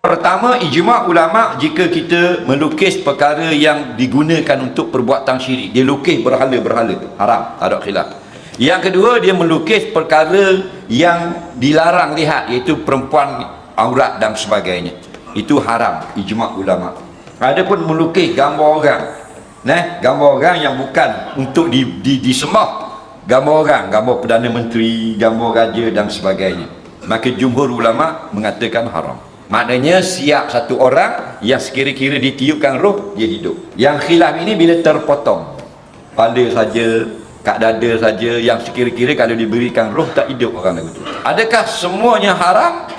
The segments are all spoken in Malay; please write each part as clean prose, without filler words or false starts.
Pertama, ijma' ulama' jika kita melukis perkara yang digunakan untuk perbuatan syirik, dia lukis berhala-berhala, haram, tak ada khilaf. Yang kedua, dia melukis perkara yang dilarang lihat, iaitu perempuan, aurat dan sebagainya, itu haram, ijma' ulama'. Adapun melukis gambar orang, gambar orang yang bukan untuk disembah, gambar orang, gambar Perdana Menteri, gambar raja dan sebagainya, maka jumhur ulama' mengatakan haram. Maknanya siap satu orang yang sekira-kira ditiupkan roh, dia hidup. Yang khilaf ini bila terpotong, kepala saja, kat dada saja, yang sekira-kira kalau diberikan roh tak hidup orang lagu tu. Adakah semuanya haram?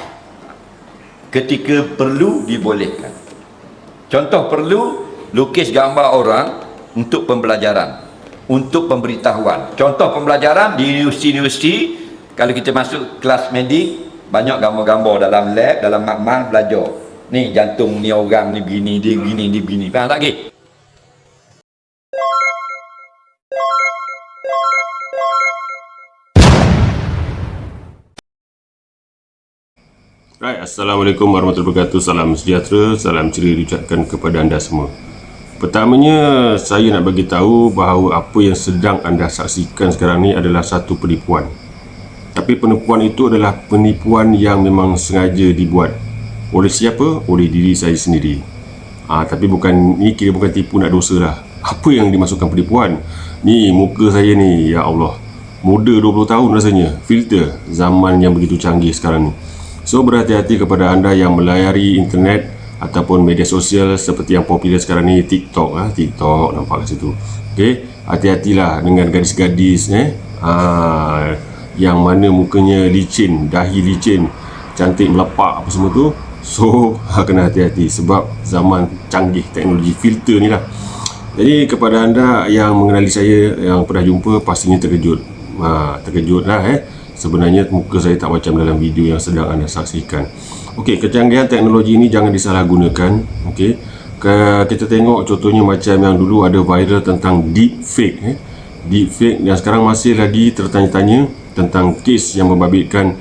Ketika perlu dibolehkan. Contoh perlu, lukis gambar orang untuk pembelajaran, untuk pemberitahuan. Contoh pembelajaran di universiti, kalau kita masuk kelas medik, banyak gambar-gambar dalam lab, dalam makmal belajar. Ni jantung ni orang ni begini, dia begini, dia begini. Faham tak lagi? Right, Assalamualaikum warahmatullahi wabarakatuh. Salam sejahtera, salam ceria diucapkan kepada anda semua. Pertamanya, saya nak bagi tahu bahawa apa yang sedang anda saksikan sekarang ni adalah satu penipuan. Tapi penipuan itu adalah penipuan yang memang sengaja dibuat. Oleh siapa? Oleh diri saya sendiri. Tapi bukan, ni kira bukan tipu nak dosa lah. Apa yang dimasukkan penipuan? Ni muka saya ni, ya Allah, muda 20 tahun rasanya. Filter zaman yang begitu canggih sekarang ni. So berhati-hati kepada anda yang melayari internet ataupun media sosial seperti yang popular sekarang ni, TikTok. TikTok nampak kat situ. Okay, hati-hatilah dengan gadis-gadis yang mana mukanya licin, dahi licin, cantik melepak apa semua tu. So kena hati-hati sebab zaman canggih teknologi filter ni lah. Jadi kepada anda yang mengenali saya, yang pernah jumpa, pastinya terkejut. Terkejut lah sebenarnya muka saya tak macam dalam video yang sedang anda saksikan. Okey, kecanggihan teknologi ini jangan disalahgunakan. Okey, kita tengok contohnya macam yang dulu ada viral tentang deepfake. Deepfake yang sekarang masih lagi tertanya-tanya tentang kes yang membabitkan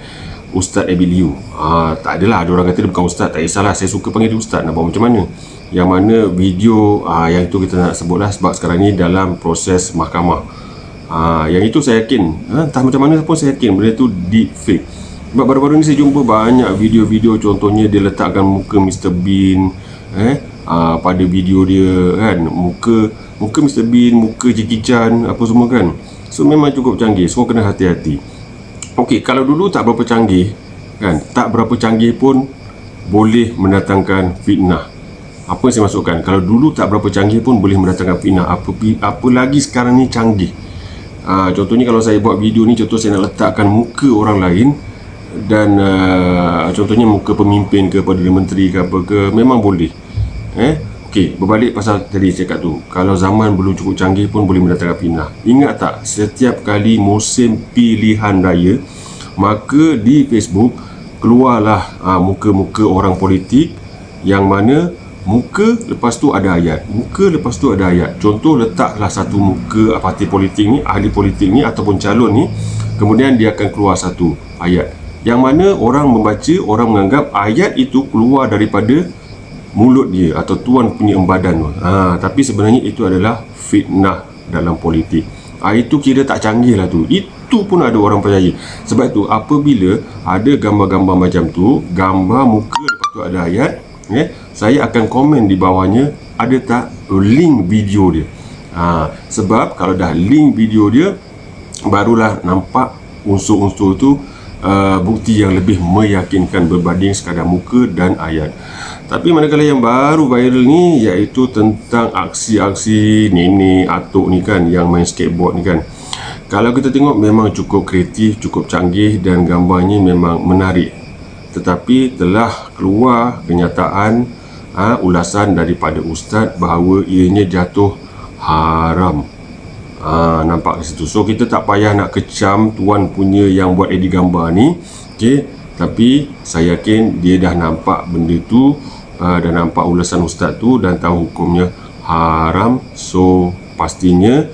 Ustaz Abi Liu. Tak adalah, ada orang kata dia bukan Ustaz. Tak kisahlah, saya suka panggil dia Ustaz, nak buat macam mana. Yang mana video yang itu kita nak sebutlah sebab sekarang ni dalam proses mahkamah. Yang itu saya yakin, entah macam mana pun saya yakin benda itu deepfake. Sebab baru-baru ni saya jumpa banyak video-video, contohnya dia letakkan muka Mr. Bean pada video dia kan, muka Mr. Bean, muka Jackie Chan, apa semua kan. So memang cukup canggih, semua kena hati-hati. Okey, kalau dulu tak berapa canggih kan, tak berapa canggih pun boleh mendatangkan fitnah. Apa yang saya masukkan, kalau dulu tak berapa canggih pun boleh mendatangkan fitnah, apa lagi sekarang ni canggih. Contohnya kalau saya buat video ni, contoh saya nak letakkan muka orang lain dan contohnya muka pemimpin ke, Perdana Menteri ke apa ke, memang boleh. Okey, berbalik pasal tadi saya cakap tu, kalau zaman belum cukup canggih pun boleh mendatangkan fitnah. Ingat tak, setiap kali musim pilihan raya, maka di Facebook keluarlah muka-muka orang politik yang mana muka lepas tu ada ayat, muka lepas tu ada ayat. Contoh, letaklah satu muka parti politik ni, ahli politik ni ataupun calon ni, kemudian dia akan keluar satu ayat yang mana orang membaca, orang menganggap ayat itu keluar daripada mulut dia atau tuan punya embadan tu. Tapi sebenarnya itu adalah fitnah dalam politik. Itu kira tak canggih lah tu. Itu pun ada orang percaya. Sebab tu apabila ada gambar-gambar macam tu, gambar muka lepas tu ada ayat, saya akan komen di bawahnya, ada tak link video dia. Sebab kalau dah link video dia, barulah nampak unsur-unsur tu, bukti yang lebih meyakinkan berbanding sekadar muka dan ayat. Tapi manakala yang baru viral ni, iaitu tentang aksi-aksi nenek atuk ni kan, yang main skateboard ni kan, kalau kita tengok memang cukup kreatif, cukup canggih dan gambarnya memang menarik. Tetapi telah keluar kenyataan, ulasan daripada ustaz bahawa ianya jatuh haram. Nampak di situ. So kita tak payah nak kecam tuan punya yang buat edit gambar ni. Okey, tapi saya yakin dia dah nampak benda tu, dah nampak ulasan ustaz tu dan tahu hukumnya haram. So pastinya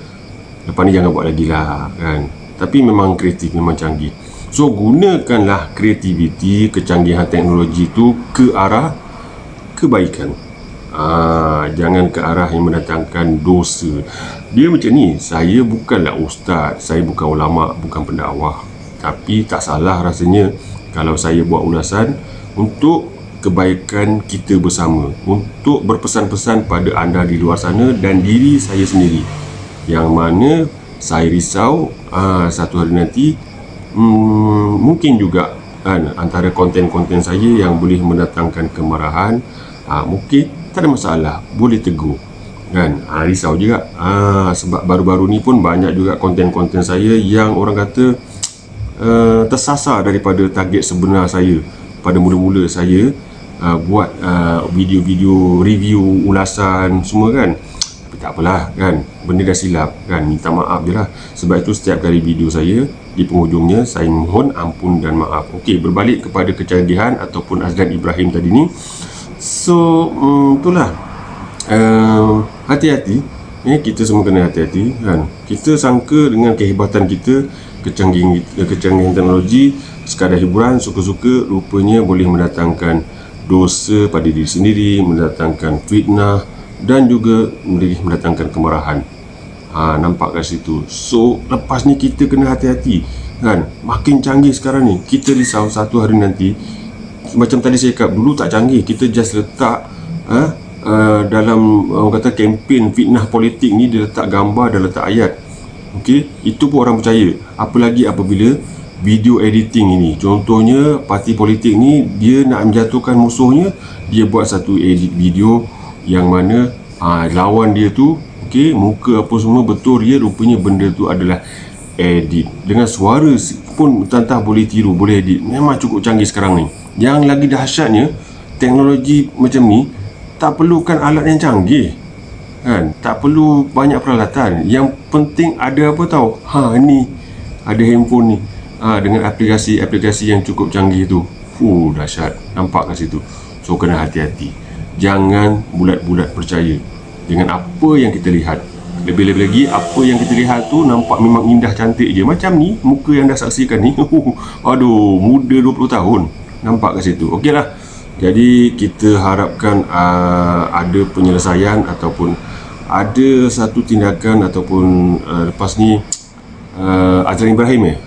lepas ni jangan buat lagi lah kan. Tapi memang kreatif, memang canggih. So gunakanlah kreativiti, kecanggihan teknologi tu ke arah kebaikan. Jangan ke arah yang mendatangkan dosa. Dia macam ni, saya bukanlah ustaz, saya bukan ulama, bukan pendakwah, tapi tak salah rasanya kalau saya buat ulasan untuk kebaikan kita bersama, untuk berpesan-pesan pada anda di luar sana dan diri saya sendiri, yang mana saya risau satu hari nanti mungkin juga kan, antara konten-konten saya yang boleh mendatangkan kemarahan, mungkin tak ada masalah, boleh tegur kan. Risau juga sebab baru-baru ni pun banyak juga konten-konten saya yang orang kata tersasar daripada target sebenar saya. Pada mula-mula saya buat video-video review, ulasan semua kan, tapi tak apalah kan, benda dah silap kan, minta maaf je lah. Sebab itu setiap kali video saya di penghujungnya saya mohon ampun dan maaf. Okey, berbalik kepada kecanggihan ataupun Azlan Ibrahim tadi ni. So itulah, hati-hati, kita semua kena hati-hati kan. Kita sangka dengan kehebatan kita, kecanggihan teknologi sekadar hiburan, suka-suka, rupanya boleh mendatangkan dosa pada diri sendiri, mendatangkan fitnah dan juga boleh mendatangkan kemarahan. Nampak kat situ. So lepas ni kita kena hati-hati kan. Makin canggih sekarang ni, kita risau satu hari nanti, macam tadi saya cakap, dulu tak canggih, kita just letak dalam orang kata kempen fitnah politik ni, dia letak gambar dan letak ayat. Okey, itu pun orang percaya. Apalagi apabila video editing ini, contohnya parti politik ni dia nak menjatuhkan musuhnya, dia buat satu edit video yang mana lawan dia tu, okey, muka apa semua betul dia, rupanya benda tu adalah edit. Dengan suara pun tantah boleh tiru, boleh edit. Memang cukup canggih sekarang ni. Yang lagi dahsyatnya, teknologi macam ni tak perlukan alat yang canggih kan, tak perlu banyak peralatan. Yang penting ada apa tahu, ni ada handphone ni dengan aplikasi-aplikasi yang cukup canggih tu. Dahsyat, nampak kat situ. So kena hati-hati, jangan bulat-bulat percaya dengan apa yang kita lihat. Lebih-lebih lagi, apa yang kita lihat tu nampak memang indah, cantik je. Macam ni muka yang dah saksikan ni, aduh, muda 20 tahun. Nampak kat situ. Okey lah. Jadi kita harapkan ada penyelesaian ataupun ada satu tindakan ataupun lepas ni Azlan Ibrahim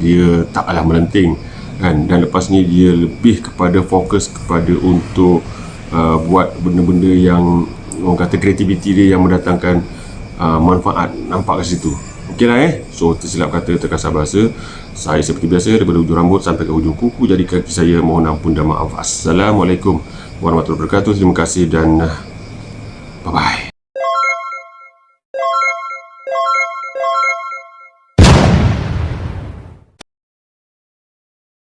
dia taklah melenting kan, dan lepas ni dia lebih kepada fokus kepada untuk buat benda-benda yang orang kata kreativiti dia yang mendatangkan manfaat. Nampak kat situ. Okeylah So tersilap kata, terkasar bahasa. Saya seperti biasa, daripada ujung rambut sampai ke ujung kuku jadi kaki saya, mohon ampun dan maaf. Assalamualaikum warahmatullahi wabarakatuh. Terima kasih dan bye-bye.